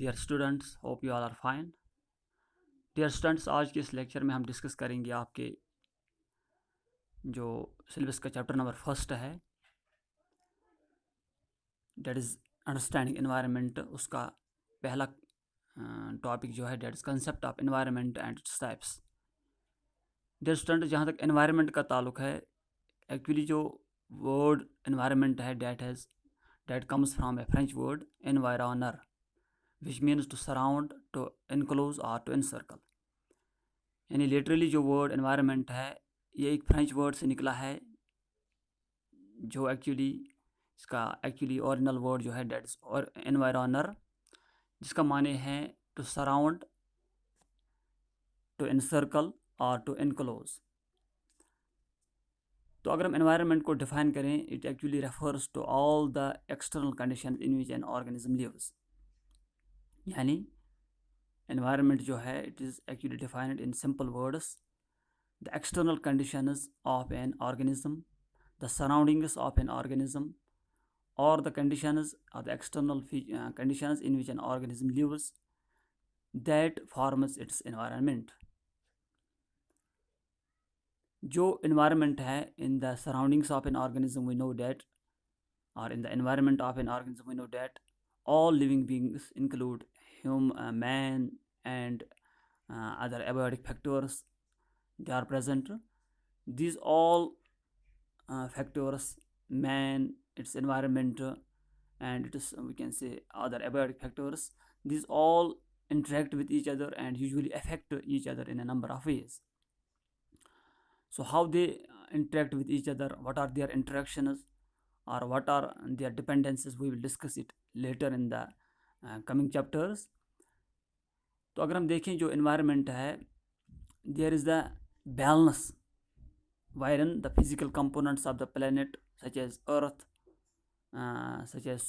Dear students, hope you all are fine. Dear students, आज के इस लेक्चर में हम डिस्कस करेंगे आपके जो सिलेबस का चैप्टर नंबर फर्स्ट है, डेट इज़ अंडरस्टैंडिंग एनवायरनमेंट। उसका पहला टॉपिक जो है that is concept of environment and its types. Dear student, जहाँ तक एनवायरनमेंट का ताल्लुक है, एक्चुअली जो वर्ड एनवायरनमेंट है that comes from a French word environner, which means to surround, to enclose और टू इनसर्कल। यानी लिटरली जो वर्ड एनवायरनमेंट है ये एक फ्रेंच वर्ड से निकला है, जो इसका एक्चुअली ओरिजिनल वर्ड जो है डेट इज और एनवायरनर, जिसका माने है टू सराउंड, टू इनसर्कल और टू इनक्लोज। तो अगर हम एनवायरनमेंट को डिफाइन करें, it actually refers to all the external condition in which an organism lives. यानी एनवायरनमेंट जो है it is actually defined in simple words: the external conditions of an organism, the surroundings of an organism, or the conditions or the external conditions in which an organism lives that forms its environment. जो environment है, in the surroundings of an organism we know that, or in the environment of an organism we know that all living beings include man and other abiotic factors, they are present. These all factors, man, its environment, and it is, we can say, other abiotic factors, these all interact with each other and usually affect each other in a number of ways. So how they interact with each other, what are their interactions, or what are their dependencies, we will discuss it later in the coming chapters. तो अगर हम देखें जो environment है, there is the balance wherein the physical components of the planet, such as earth, such as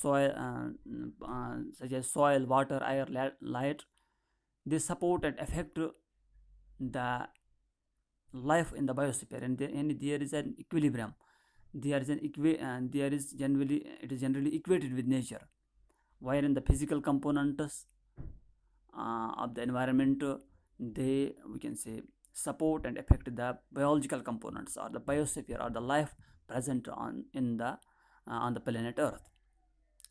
soil, water, air, light, they support and affect the life in the biosphere, and there is an equilibrium. It is generally equated with nature, wherein the physical components of the environment, we can say, support and affect the biological components or the biosphere or the life present on the planet Earth.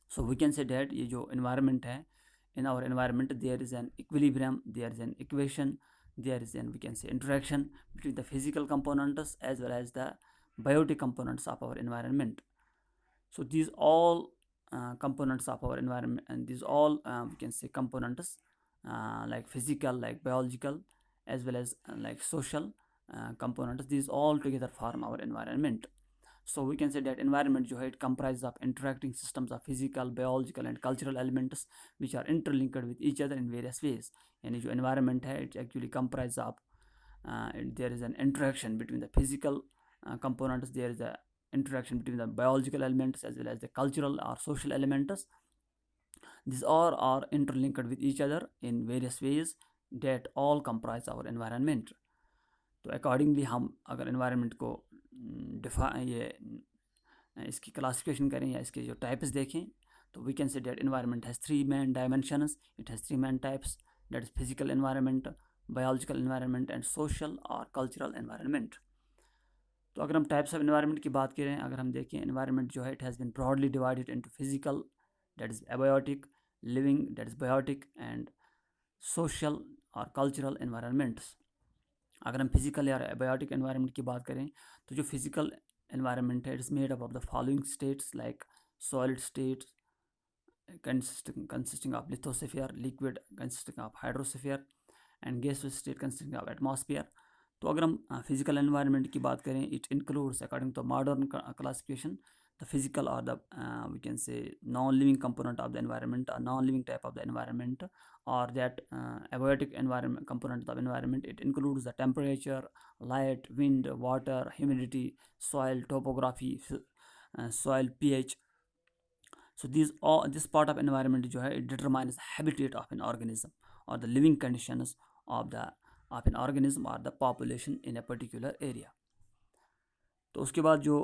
So we can say that ये जो environment है, in our environment there is an equilibrium, there is an equation, there is an, we can say, interaction between the physical components as well as the biotic components of our environment. So these all components of our environment, and these all we can say components like physical, like biological, as well as like social components, these all together form our environment. So we can say that environment जो है, it comprises of interacting systems of physical, biological and cultural elements which are interlinked with each other in various ways. यानी जो environment है, it actually comprises of there is an interaction between the physical components, there is a interaction between the biological elements as well as the cultural or social elements. These all are interlinked with each other in various ways that all comprise our environment. तो accordingly हम अगर environment को इसकी classification करें या इसके जो types देखें, तो we can say that environment has 3 main dimensions, it has 3 main types, that is physical environment, biological environment and social और कल्चरल एनवायरनमेंट। तो अगर हम टाइप्स ऑफ एनवायरनमेंट की बात करें, अगर हम देखें, एनवायरनमेंट जो है it has been broadly divided into physical, that is abiotic, living, that is biotic, and social और कल्चरल एनवायरनमेंट्स। अगर हम फिजिकल या एबायोटिक एनवायरनमेंट की बात करें, तो जो physical environment is made up of the following states, like solid state consisting of lithosphere, liquid consisting of hydrosphere, and gaseous state consisting of atmosphere. तो अगर हम फिजिकल एनवायरनमेंट की बात करें, it includes according to modern classification the physical or the we can say non-living component of the environment, or non-living type of the environment, or that abiotic environment component of the environment. It includes the temperature, light, wind, water, humidity, soil topography, soil pH. So this part of environment जो है, it determines the habitat of an organism or the living conditions of an organism or the population in a particular area. तो उसके बाद जो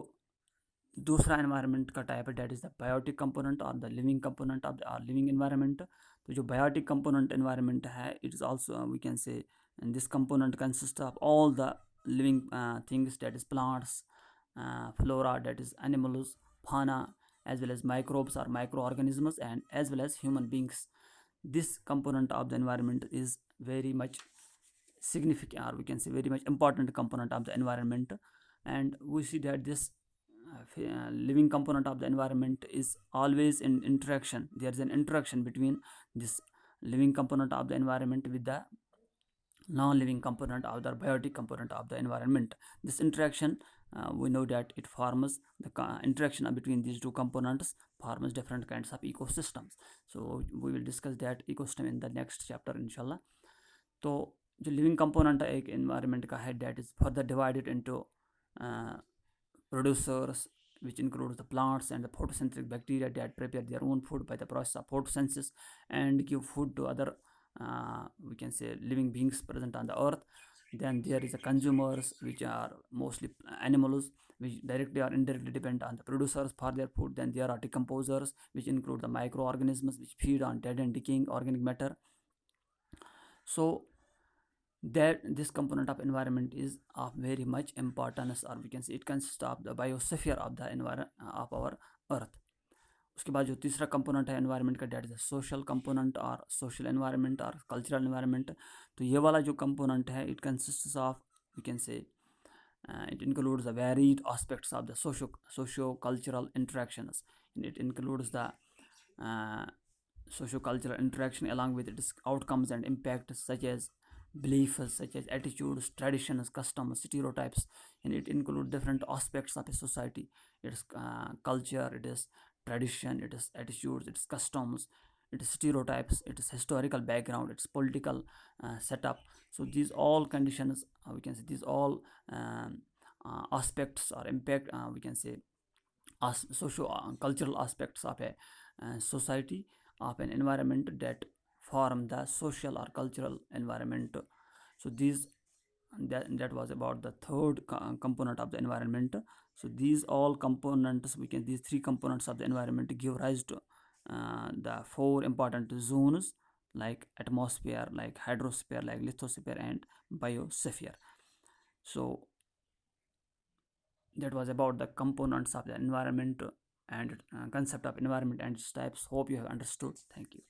दूसरा environment का type है that is the biotic component और the living component of the living environment. तो जो बायोटिक कंपोनेंट एनवायरनमेंट है, it is also we can say this component consist of all the living things, that is plants, flora, that is animals, fauna, as well as microbes or microorganisms, and as well as human beings. This component of the environment is very much significant, or we can say very much important component of the environment. And we see that this living component of the environment is always in interaction. There is an interaction between this living component of the environment with the non-living component of the biotic component of the environment. This interaction, we know that it forms the interaction between these two components forms different kinds of ecosystems. So we will discuss that ecosystem in the next chapter inshallah. तो जो living component है एक environment का है, that is further divided into producers, which includes the plants and the photosynthetic bacteria that prepare their own food by the process of photosynthesis and give food to other we can say living beings present on the earth. Then there is the consumers, which are mostly animals, which directly or indirectly depend on the producers for their food. Then there are decomposers, which include the microorganisms which feed on dead and decaying organic matter. So that this component of environment is of very much importance, or we can say it consists of the biosphere of the environment of our earth. उसके बाद जो तीसरा component है environment का, that is social component और social environment और cultural environment. तो ये वाला जो कंपोनेंट है, it consists of we can say it includes the varied aspects of the socio-cultural interactions, and it includes the socio-cultural interaction along with its outcomes and impacts, such as beliefs, such as attitudes, traditions, customs, stereotypes, and it includes different aspects of a society. Its culture, it is tradition, it is attitudes, its customs, its stereotypes, its historical background, its political setup. So these all conditions, we can say these all aspects or impact, we can say socio cultural aspects of a society, of an environment, that form the social or cultural environment. So these that was about the third component of the environment. So these all components, we can these three components of the environment give rise to the four important zones, like atmosphere, like hydrosphere, like lithosphere, and biosphere. So that was about the components of the environment and concept of environment and its types. Hope you have understood. Thank you.